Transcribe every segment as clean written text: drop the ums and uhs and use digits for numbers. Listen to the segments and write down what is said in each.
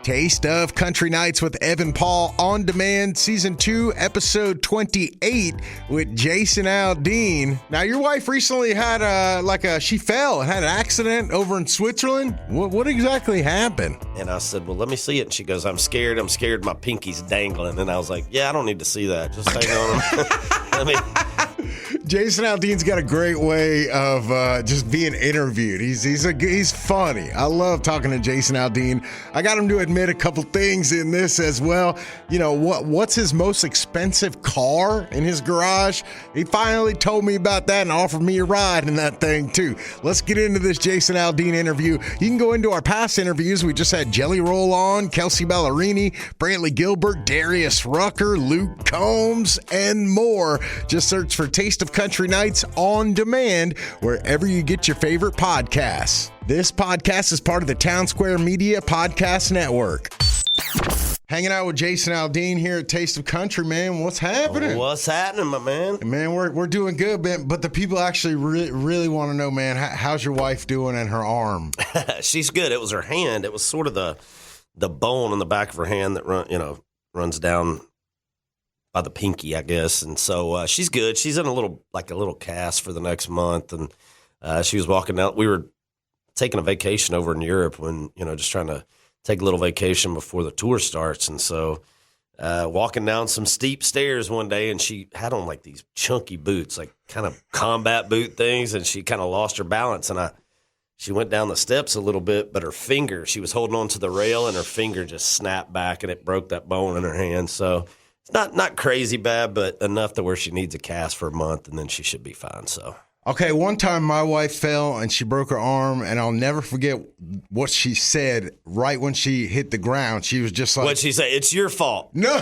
Taste of Country Nights with Evan Paul on demand, season 2, episode 28 with Jason Aldean. Now, your wife recently had she fell and had an accident over in Switzerland. What exactly happened? And I said, well, let me see it. And she goes, I'm scared. My pinky's dangling. And I was like, yeah, I don't need to see that. Just hang on. Jason Aldean's got a great way of just being interviewed. He's funny. I love talking to Jason Aldean. I got him to admit a couple things in this as well. You know, what's his most expensive car in his garage? He finally told me about that and offered me a ride in that thing too. Let's get into this Jason Aldean interview. You can go into our past interviews. We just had Jelly Roll on, Kelsey Ballerini, Brantley Gilbert, Darius Rucker, Luke Combs, and more. Just search for Taste of Country Nights on demand wherever you get your favorite podcasts. This podcast is part of the Town Square Media Podcast Network. Hanging out with Jason Aldean here at Taste of Country, man. What's happening? What's happening, my man? Man, we're doing good, man. But the people actually really want to know, man, how's your wife doing and her arm? She's good. It was her hand. It was sort of the bone in the back of her hand that runs down by the pinky, I guess. And so she's good. She's in a little cast for the next month. And she was walking out. We were taking a vacation over in Europe when, just trying to take a little vacation before the tour starts. And so walking down some steep stairs one day, and she had on like these chunky boots, like kind of combat boot things. And she kind of lost her balance. And she went down the steps a little bit, but her finger, she was holding on to the rail, and her finger just snapped back, and it broke that bone in her hand. So it's not crazy bad, but enough to where she needs a cast for a month, and then she should be fine. So. Okay, one time my wife fell and she broke her arm, and I'll never forget what she said right when she hit the ground. She was just like... What'd she say? It's your fault. No.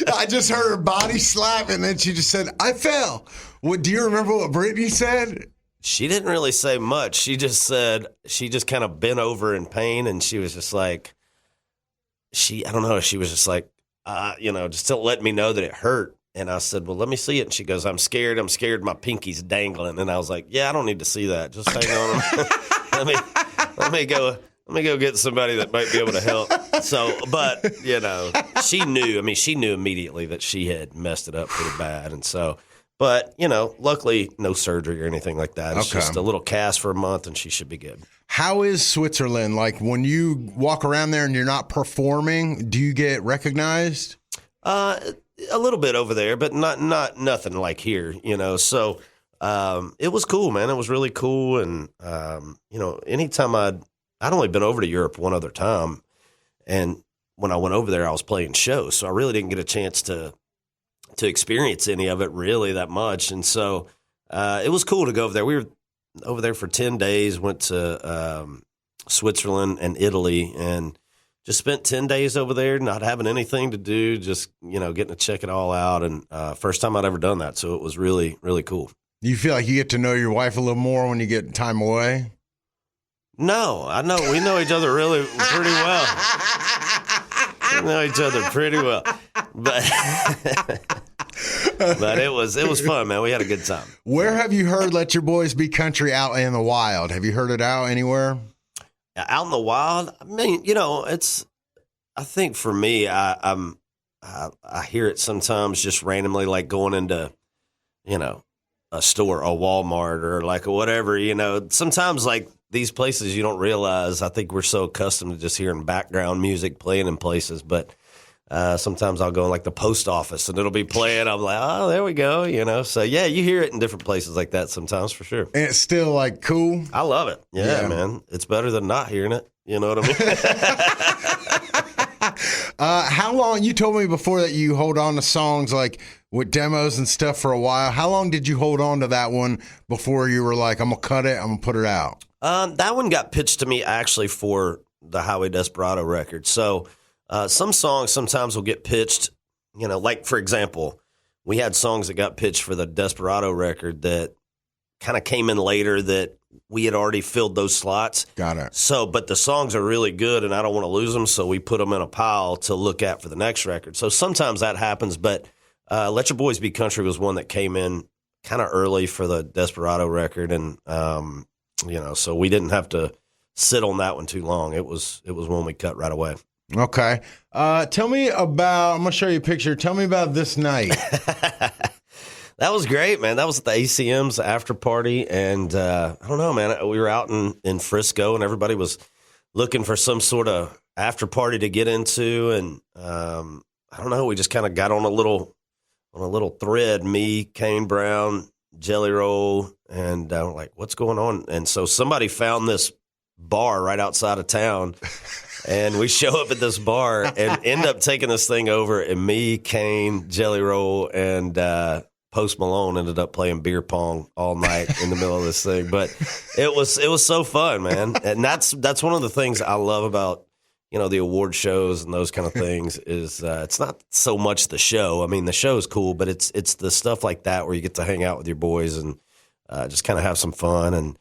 I just heard her body slap, and then she just said, I fell. Do you remember what Brittany said? She didn't really say much. She just said, she just kind of bent over in pain, and she was just like... I don't know, she was just like, just to let me know that it hurt. And I said, well, let me see it. And she goes, I'm scared. My pinky's dangling. And I was like, yeah, I don't need to see that. Just hang on. let me go get somebody that might be able to help. So, but, she knew immediately that she had messed it up pretty bad. And so, but, luckily no surgery or anything like that. It's just a little cast for a month, and she should be good. How is Switzerland? Like, when you walk around there and you're not performing, do you get recognized? A little bit over there, but not nothing like here, So it was cool, man. It was really cool. And, anytime I'd only been over to Europe one other time. And when I went over there, I was playing shows. So I really didn't get a chance to experience any of it really that much. And so it was cool to go over there. We were over there for 10 days, went to Switzerland and Italy, and just spent 10 days over there, not having anything to do, just, getting to check it all out. And first time I'd ever done that. So it was really, really cool. Do you feel like you get to know your wife a little more when you get time away? No, I know. We know each other really pretty well. We know each other pretty well. But it was fun, man. We had a good time. Where have you heard Let Your Boys Be Country out in the wild? Have you heard it out anywhere? Out in the wild, I mean, I think for me, I hear it sometimes just randomly, like going into, a store, a Walmart, or like whatever, sometimes like these places you don't realize. I think we're so accustomed to just hearing background music playing in places, but sometimes I'll go in like the post office and it'll be playing. I'm like, oh, there we go, So yeah, you hear it in different places like that sometimes for sure. And it's still like cool. I love it. Yeah, man. It's better than not hearing it. You know what I mean? How long, you told me before that you hold on to songs like with demos and stuff for a while. How long did you hold on to that one before you were like, I'm going to cut it, I'm going to put it out? That one got pitched to me actually for the Highway Desperado record. So some songs sometimes will get pitched, like, for example, we had songs that got pitched for the Desperado record that kind of came in later that we had already filled those slots. Got it. So, but the songs are really good, and I don't want to lose them, so we put them in a pile to look at for the next record. So sometimes that happens, but Let Your Boys Be Country was one that came in kind of early for the Desperado record, and so we didn't have to sit on that one too long. It was one we cut right away. Okay. Tell me about, I'm going to show you a picture. Tell me about this night. That was great, man. That was at the ACM's after party. And I don't know, man. We were out in Frisco, and everybody was looking for some sort of after party to get into. And I don't know. We just kind of got on a little thread. Me, Kane Brown, Jelly Roll, and I'm like, what's going on? And so somebody found this bar right outside of town. And we show up at this bar and end up taking this thing over. And me, Kane, Jelly Roll, and Post Malone ended up playing beer pong all night in the middle of this thing. But it was so fun, man. And that's one of the things I love about, the award shows and those kind of things is it's not so much the show. I mean, the show is cool, but it's the stuff like that where you get to hang out with your boys and just kind of have some fun and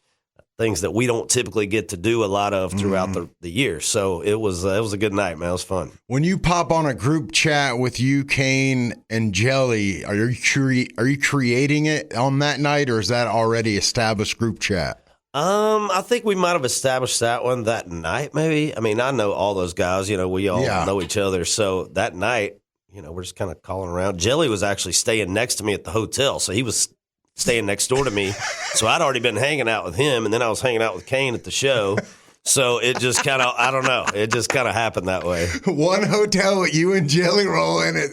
things that we don't typically get to do a lot of throughout the year. So it was a good night, man. It was fun. When you pop on a group chat with you, Kane, and Jelly, are you creating it on that night, or is that already established group chat? I think we might have established that one that night, maybe. I mean, I know all those guys. We all know each other. So that night, we're just kind of calling around. Jelly was actually staying next to me at the hotel, so he was staying next door to me. So I'd already been hanging out with him, and then I was hanging out with Kane at the show. So it just kind of, I don't know, it just kind of happened that way. One hotel with you and Jelly Roll in it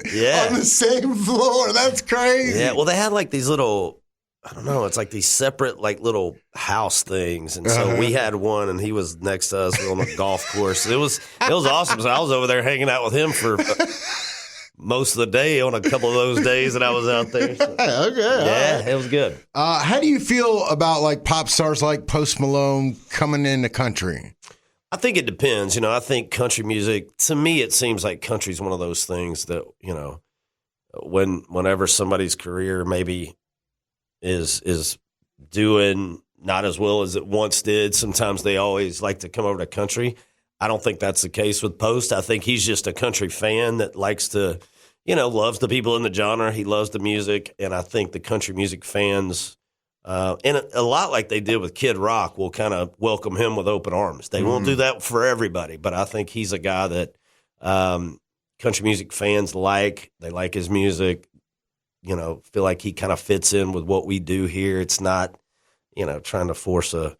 on the same floor. That's crazy. Yeah, well, they had like these little, I don't know, it's like these separate like little house things. And so we had one, and he was next to us on the golf course. It was awesome. So I was over there hanging out with him for most of the day on a couple of those days that I was out there. So. Okay. Yeah, it was good. How do you feel about like pop stars like Post Malone coming in the country? I think it depends. I think country music, to me, it seems like country's one of those things that, whenever somebody's career maybe is doing not as well as it once did, sometimes they always like to come over to country. I don't think that's the case with Post. I think he's just a country fan that likes to, loves the people in the genre. He loves the music. And I think the country music fans, and a lot like they did with Kid Rock, will kind of welcome him with open arms. They won't do that for everybody, but I think he's a guy that country music fans like. They like his music, feel like he kind of fits in with what we do here. It's not, trying to force a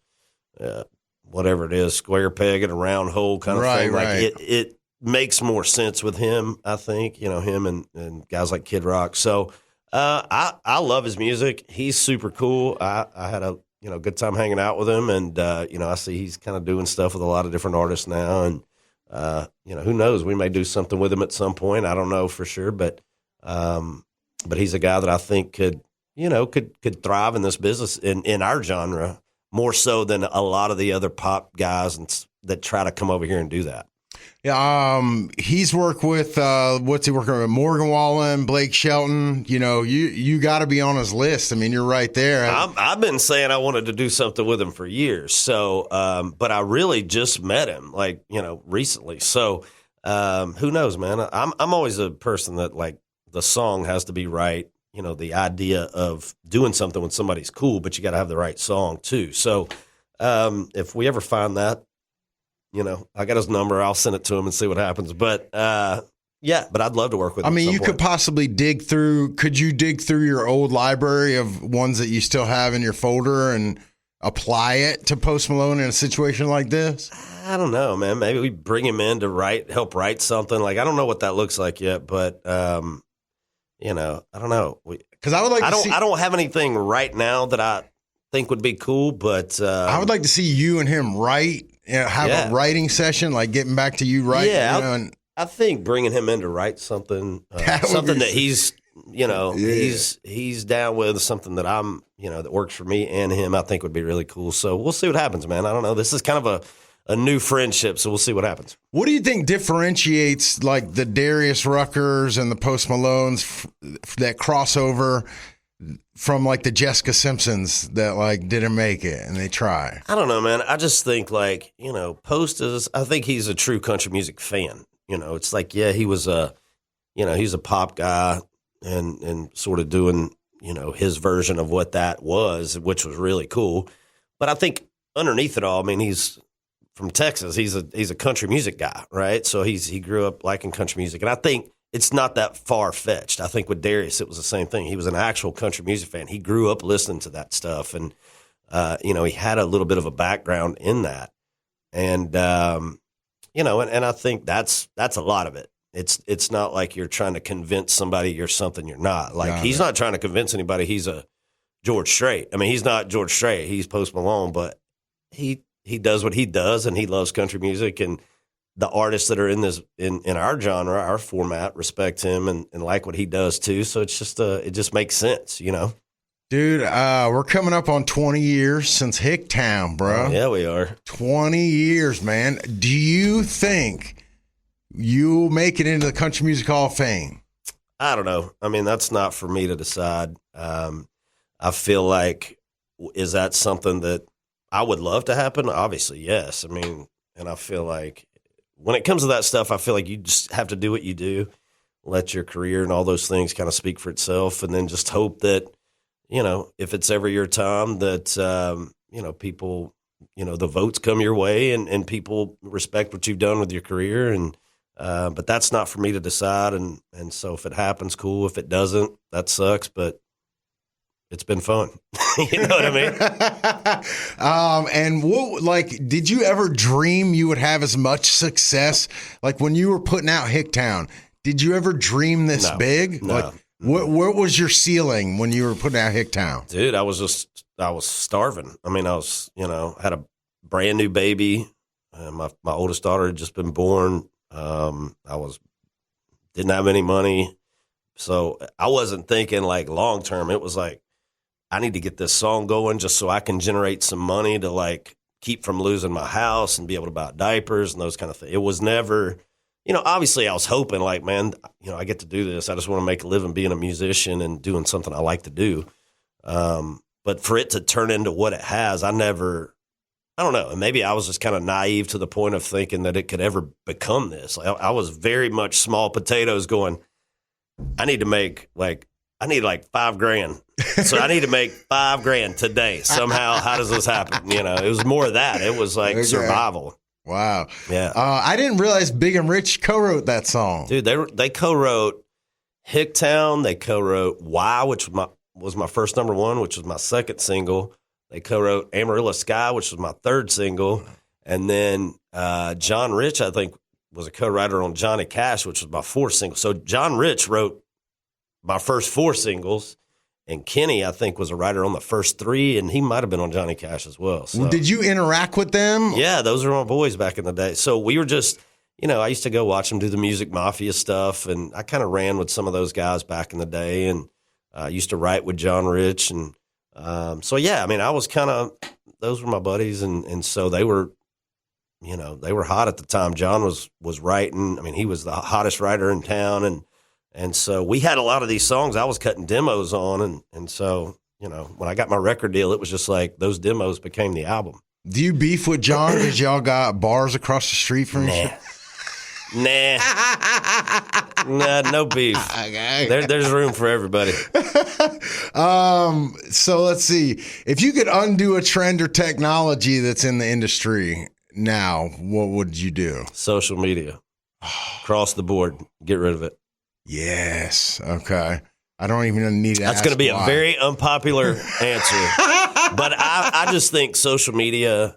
whatever it is, square peg in a round hole kind of thing. Like it makes more sense with him, I think, him and guys like Kid Rock. So I love his music. He's super cool. I had a good time hanging out with him, and I see he's kind of doing stuff with a lot of different artists now, and who knows, we may do something with him at some point. I don't know for sure, but he's a guy that I think could thrive in this business in our genre, more so than a lot of the other pop guys that try to come over here and do that. Yeah, he's worked with what's he working with? Morgan Wallen, Blake Shelton. You got to be on his list. I mean, you're right there. I've been saying I wanted to do something with him for years. So, but I really just met him recently. So, who knows, man? I'm always a person that like the song has to be right. The idea of doing something when somebody's cool, but you got to have the right song too. So if we ever find that, I got his number. I'll send it to him and see what happens. But but I'd love to work with him. I mean, you could possibly could you dig through your old library of ones that you still have in your folder and apply it to Post Malone in a situation like this? I don't know, man. Maybe we bring him in to help write something. Like, I don't know what that looks like yet, but I don't know. Because I would like I don't have anything right now that I think would be cool, but I would like to see you and him write, have a writing session, like getting back to you writing. Yeah, I think bringing him in to write something, something that he's, he's down with, something that I'm, that works for me and him, I think would be really cool. So we'll see what happens, man. I don't know. This is kind of a new friendship, so we'll see what happens. What do you think differentiates like the Darius Ruckers and the Post Malones that crossover from like the Jessica Simpsons that like didn't make it and they try? I don't know, man. I just think like, Post I think he's a true country music fan. It's like, he was he's a pop guy and sort of doing, his version of what that was, which was really cool. But I think underneath it all, I mean, he's from Texas. He's a country music guy, right? So he grew up liking country music, and I think it's not that far fetched. I think with Darius, it was the same thing. He was an actual country music fan. He grew up listening to that stuff, and he had a little bit of a background in that, and and I think that's a lot of it. It's not like you're trying to convince somebody you're something you're not. Like he's not trying to convince anybody he's a George Strait. I mean, he's not George Strait. He's Post Malone, but he does what he does, and he loves country music, and the artists that are in this in our genre, our format, respect him and like what he does too. So it's just it just makes sense, Dude, we're coming up on 20 years since Hicktown, bro. Yeah, we are. 20 years, man. Do you think you'll make it into the Country Music Hall of Fame? I don't know. I mean, that's not for me to decide. I feel like, is that something that I would love to happen? Obviously, yes. I mean, and I feel like when it comes to that stuff, I feel like you just have to do what you do, let your career and all those things kind of speak for itself, and then just hope that, if it's ever your time that, people, the votes come your way and people respect what you've done with your career. And, but that's not for me to decide. And so if it happens, cool. If it doesn't, that sucks, but it's been fun. You know what I mean? And did you ever dream you would have as much success? Like when you were putting out Hicktown, did you ever dream this big? No. Like, what was your ceiling when you were putting out Hicktown? Dude, I was starving. I mean, I was, had a brand new baby. My oldest daughter had just been born. Didn't have any money. So I wasn't thinking like long term. It was like, I need to get this song going just so I can generate some money to like keep from losing my house and be able to buy diapers and those kind of things. It was never, obviously I was hoping like, man, I get to do this. I just want to make a living being a musician and doing something I like to do. But for it to turn into what it has, I don't know. And maybe I was just kind of naive to the point of thinking that it could ever become this. I was very much small potatoes going, I need like $5,000. So I need to make $5,000 today. Somehow, how does this happen? It was more of that. It was like survival. Wow. Yeah. I didn't realize Big and Rich co-wrote that song. Dude, they co-wrote Hicktown. They co-wrote Why, which was my first number one, which was my second single. They co-wrote Amarillo Sky, which was my third single. And then John Rich, I think, was a co-writer on Johnny Cash, which was my fourth single. So John Rich wrote my first four singles, and Kenny, I think, was a writer on the first three, and he might have been on Johnny Cash as well. So. Did you interact with them? Yeah, those were my boys back in the day. So we were just, I used to go watch them do the Music Mafia stuff, and I kind of ran with some of those guys back in the day, and I used to write with John Rich. And so, yeah, I mean, I was those were my buddies, and so they were, they were hot at the time. John was writing. I mean, he was the hottest writer in town, and so we had a lot of these songs I was cutting demos on. And so, when I got my record deal, it was just like those demos became the album. Do you beef with John because y'all got bars across the street from each other? Nah, no beef. Okay. There's room for everybody. So let's see. If you could undo a trend or technology that's in the industry now, what would you do? Social media. Across the board. Get rid of it. Yes. Okay. I don't even need to That's going to be a very unpopular answer. But I just think social media,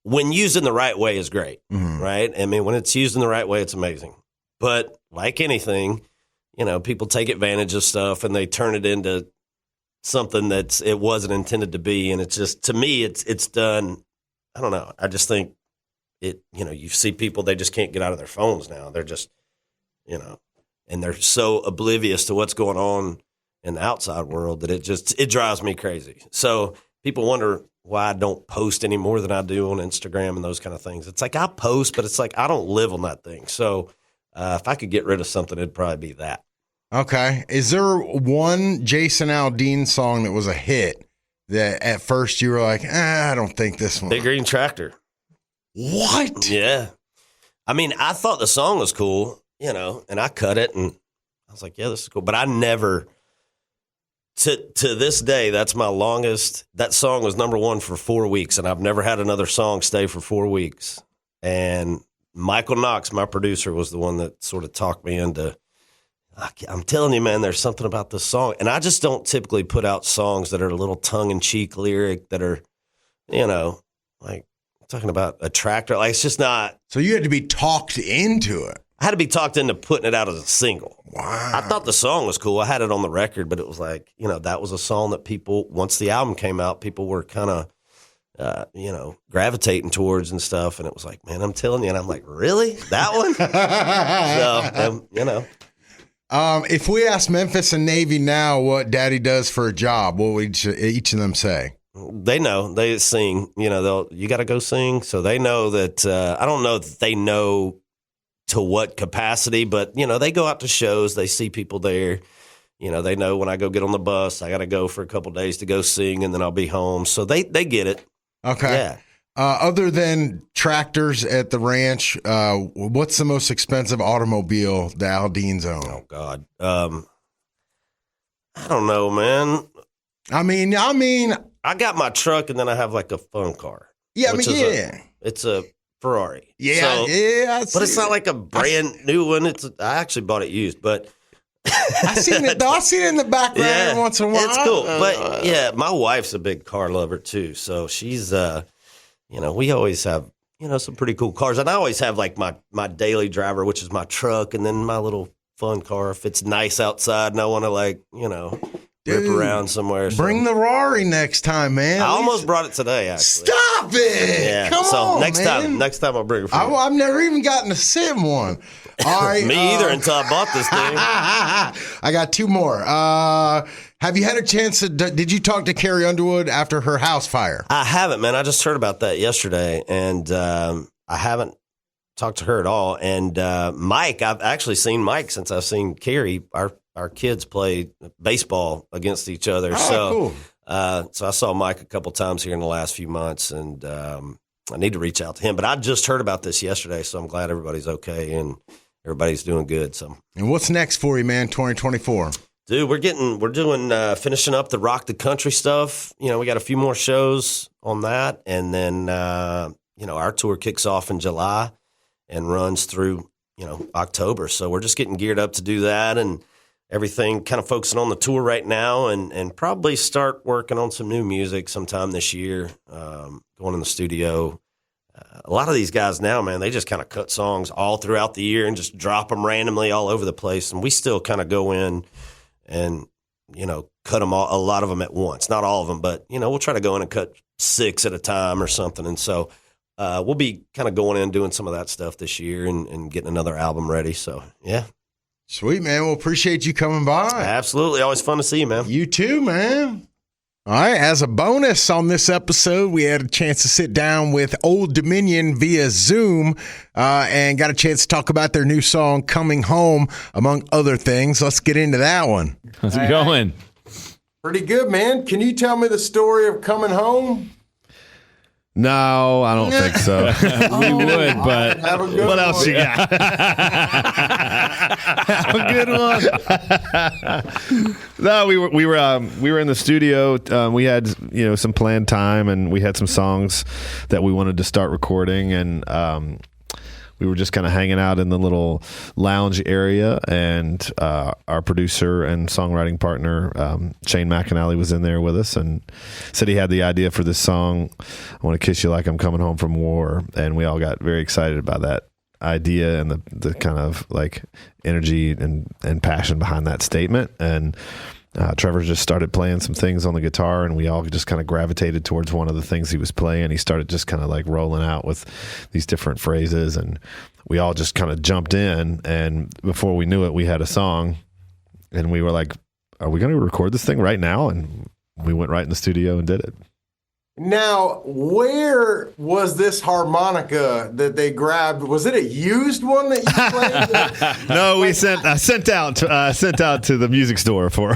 when used in the right way, is great, right? I mean, when it's used in the right way, it's amazing. But like anything, people take advantage of stuff and they turn it into something it wasn't intended to be. And it's just, to me, it's done. I don't know. I just think you see people, they just can't get out of their phones now. They're just, and they're so oblivious to what's going on in the outside world that it drives me crazy. So people wonder why I don't post any more than I do on Instagram and those kind of things. It's like I post, but it's like I don't live on that thing. So if I could get rid of something, it'd probably be that. Okay. Is there one Jason Aldean song that was a hit that at first you were like, I don't think this one? Big Green Tractor. What? Yeah. I mean, I thought the song was cool, and I cut it and I was like, yeah, this is cool. But I never To this day, that's my longest. That song was number one for 4 weeks, and I've never had another song stay for 4 weeks. And Michael Knox, my producer, was the one that sort of talked me into. I'm telling you, man, there's something about this song. And I just don't typically put out songs that are a little tongue-in-cheek lyric that are, like talking about a tractor. Like, it's just not. So you had to be talked into it. I had to be talked into putting it out as a single. Wow. I thought the song was cool. I had it on the record, but it was like, that was a song that people, once the album came out, people were kind of, gravitating towards and stuff. And it was like, man, I'm telling you. And I'm like, really? That one? So, if we ask Memphis and Navy now what Daddy does for a job, what would each of them say? They know. They sing. You got to go sing. So they know that. I don't know that they know to what capacity, but they go out to shows. They see people there. They know when I go get on the bus, I got to go for a couple days to go sing, and then I'll be home. So they get it. Okay. Yeah. Other than tractors at the ranch, what's the most expensive automobile the Aldeans own? Oh God. I don't know, man. I mean, I got my truck, and then I have like a fun car. Yeah, It's a Ferrari. Yeah, yeah. But it's not like a brand new one. I actually bought it used, but I seen it though. I seen it in the background once in a while. It's cool. But yeah, my wife's a big car lover too. So she's we always have, some pretty cool cars. And I always have like my daily driver, which is my truck, and then my little fun car if it's nice outside and I want to rip around somewhere. Bring the Rari next time, man. I almost brought it today, actually. Stop it! Yeah. Come on, next man. time I'll bring it for you. I've never even gotten to sit in one. All right. Me either until I bought this thing. I got two more. Have you had a chance did you talk to Carrie Underwood after her house fire? I haven't, man. I just heard about that yesterday, and I haven't talked to her at all. And Mike, I've actually seen Mike since I've seen Carrie. Our kids play baseball against each other. Cool. So I saw Mike a couple times here in the last few months, and I need to reach out to him. But I just heard about this yesterday, so I'm glad everybody's okay and everybody's doing good. So, and what's next for you, man? 2024. Dude, we're doing finishing up the Rock the Country stuff. We got a few more shows on that, and then our tour kicks off in July and runs through October. So we're just getting geared up to do that, and everything kind of focusing on the tour right now, and probably start working on some new music sometime this year, going in the studio. A lot of these guys now, man, they just kind of cut songs all throughout the year and just drop them randomly all over the place. And we still kind of go in and, cut them a lot of them at once. Not all of them, but, we'll try to go in and cut 6 at a time or something. And so we'll be kind of going in and doing some of that stuff this year and getting another album ready. So, yeah. Sweet, man. Well, appreciate you coming by. Absolutely. Always fun to see you, man. You too, man. All right. As a bonus on this episode, we had a chance to sit down with Old Dominion via Zoom and got a chance to talk about their new song, Coming Home, among other things. Let's get into that one. How's it going? Pretty good, man. Can you tell me the story of Coming Home? No, I don't think so. We would, but What else you got? have a good one. No, we were in the studio. We had some planned time, and we had some songs that we wanted to start recording, and we were just kind of hanging out in the little lounge area, and our producer and songwriting partner, Shane McAnally, was in there with us and said he had the idea for this song, I Want to Kiss You Like I'm Coming Home from War, and we all got very excited about that idea and the kind of like energy and passion behind that statement. And Trevor just started playing some things on the guitar, and we all just kind of gravitated towards one of the things he was playing. He started just kind of like rolling out with these different phrases, and we all just kind of jumped in. And before we knew it, we had a song, and we were like, are we going to record this thing right now? And we went right in the studio and did it. Now, where was this harmonica that they grabbed? Was it a used one that you played? No, we sent out to the music store for.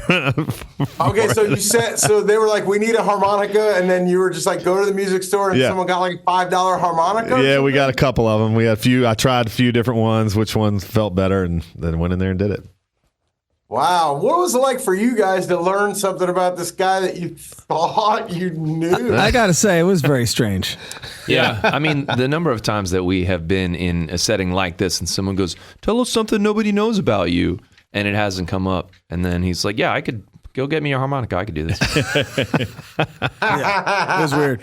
Okay, so they were like, we need a harmonica, and then you were just like, go to the music store, and someone got like a $5 harmonica. Yeah, we got a couple of them. We had a few. I tried a few different ones. Which ones felt better, and then went in there and did it. Wow. What was it like for you guys to learn something about this guy that you thought you knew? I got to say, it was very strange. Yeah. I mean, the number of times that we have been in a setting like this and someone goes, tell us something nobody knows about you, and it hasn't come up. And then he's like, yeah, I could go get me a harmonica. I could do this. It was weird.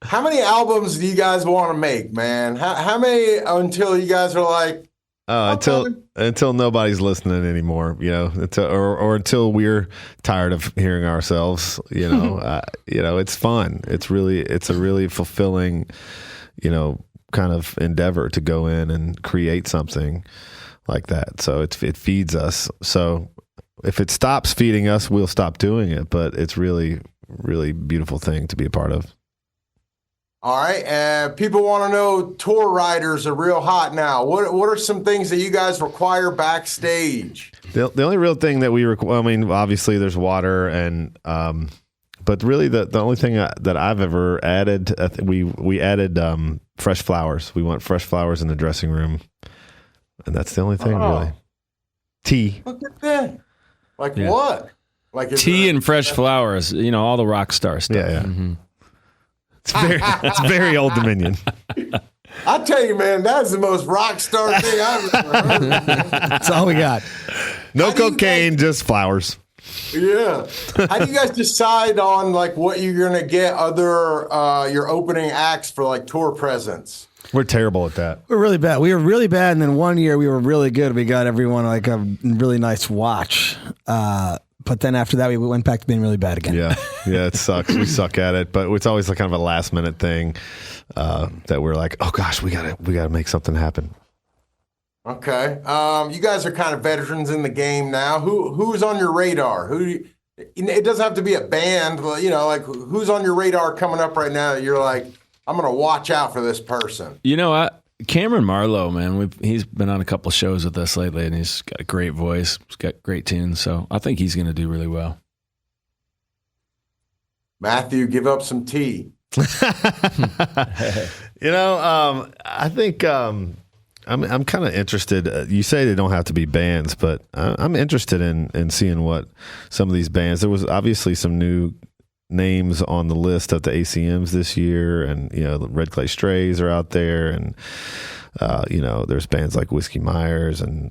How many albums do you guys want to make, man? How many until you guys are like, until nobody's listening anymore, or until we're tired of hearing ourselves, it's fun. It's a really fulfilling, kind of endeavor to go in and create something like that. So it feeds us. So if it stops feeding us, we'll stop doing it. But it's really, really beautiful thing to be a part of. all right, people want to know tour riders are real hot now. What are some things that you guys require backstage? The only real thing that we require, I mean, obviously there's water and, but really the only thing that I've ever added, we added fresh flowers. We want fresh flowers in the dressing room, and that's the only thing really. Tea. Look at that. Like what? Like Tea and fresh flowers. All the rock star stuff. Yeah. Mm-hmm. It's very Old Dominion. I tell you, man, that's the most rock star thing I've ever heard. That's all we got. No cocaine, just flowers. Yeah. How do you guys decide on like what you're gonna get other your opening acts for like tour presents? We're terrible at that. We're really bad. We were really bad, and then one year we were really good. We got everyone like a really nice watch. But then after that, we went back to being really bad again. Yeah, it sucks. We suck at it, but it's always like kind of a last minute thing that we're like, oh gosh, we gotta make something happen. Okay, you guys are kind of veterans in the game now. Who's on your radar? It doesn't have to be a band, but like who's on your radar coming up right now that you're like, I'm gonna watch out for this person. Cameron Marlowe, man, he's been on a couple shows with us lately, and he's got a great voice. He's got great tunes, so I think he's going to do really well. Matthew, give up some tea. I think I'm kind of interested. You say they don't have to be bands, but I'm interested in seeing what some of these bands. There was obviously some new names on the list at the ACMs this year, and the Red Clay Strays are out there, and there's bands like Whiskey Myers, and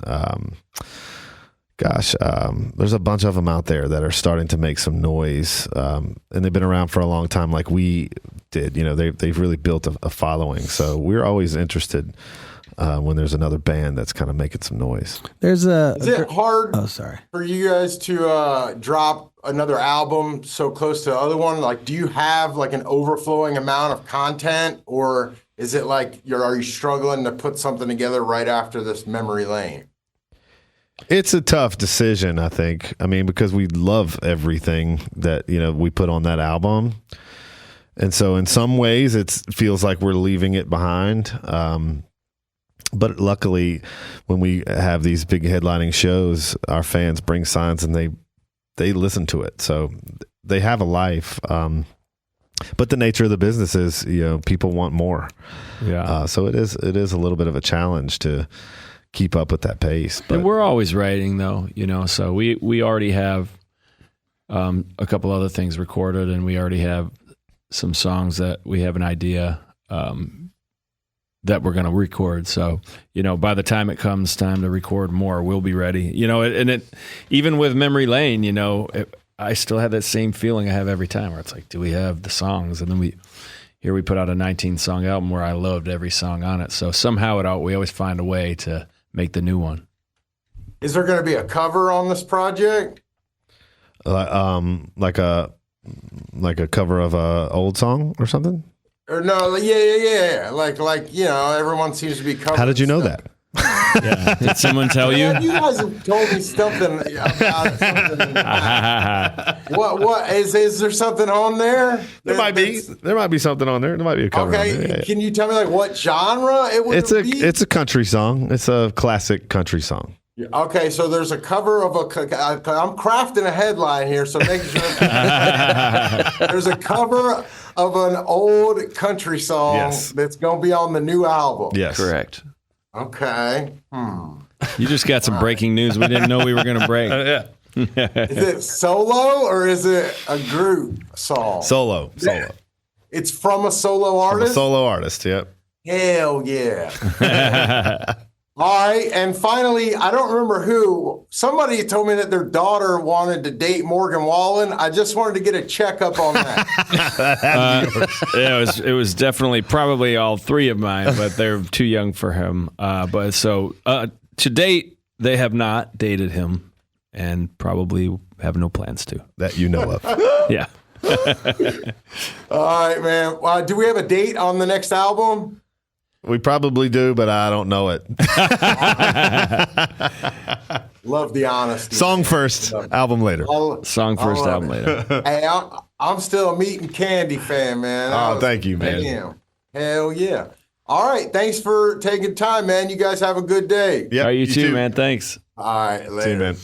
there's a bunch of them out there that are starting to make some noise, and they've been around for a long time, like we did. They've really built a following, so we're always interested when there's another band that's kind of making some noise. Is it hard? Oh, sorry. For you guys to drop another album so close to the other one? Like, do you have like an overflowing amount of content, or is it like are you struggling to put something together right after this Memory Lane? It's a tough decision, I think. I mean, because we love everything that we put on that album, and so in some ways it feels like we're leaving it behind. But luckily, when we have these big headlining shows, our fans bring signs and they listen to it. So they have a life. But the nature of the business is, people want more. Yeah. So it is a little bit of a challenge to keep up with that pace. But And we're always writing, though, so we already have a couple other things recorded, and we already have some songs that we have an idea that we're going to record. So, by the time it comes time to record more, we'll be ready. Even with Memory Lane, I still have that same feeling I have every time, where it's like, do we have the songs? And then we put out a 19-song album where I loved every song on it. So somehow we always find a way to make the new one. Is there going to be a cover on this project? like a cover of a old song or something? Or no, yeah. Like everyone seems to be covering. How did you know stuff. that? Yeah. Did someone tell you? You guys have told me something about something. What is there something on there? There might be something on there. There might be a cover. Okay, on there. Yeah. Can you tell me like what genre it would be? It's a country song. It's a classic country song. Okay, so there's a cover of I'm crafting a headline here, so make sure. There's a cover of an old country song that's going to be on the new album. Yes. Correct. Okay. You just got some breaking news we didn't know we were going to break. Yeah. Is it solo or is it a group song? Solo. It's from a solo I'm a artist? solo artist, yep. Hell yeah. All right. And finally, I don't remember who. Somebody told me that their daughter wanted to date Morgan Wallen. I just wanted to get a checkup on that. Yeah, it was definitely probably all three of mine, but they're too young for him. But to date, they have not dated him and probably have no plans to. That you know of. Yeah. All right, man. Do we have a date on the next album? We probably do, but I don't know it. Love the honesty. Song first, album later. Song first, album later. Hey, I'm still a Meat and Candy fan, man. Oh, thank you, man. Damn. Hell yeah. All right. Thanks for taking time, man. You guys have a good day. Yep, All right, you too, man. Thanks. All right. Later. See you, man.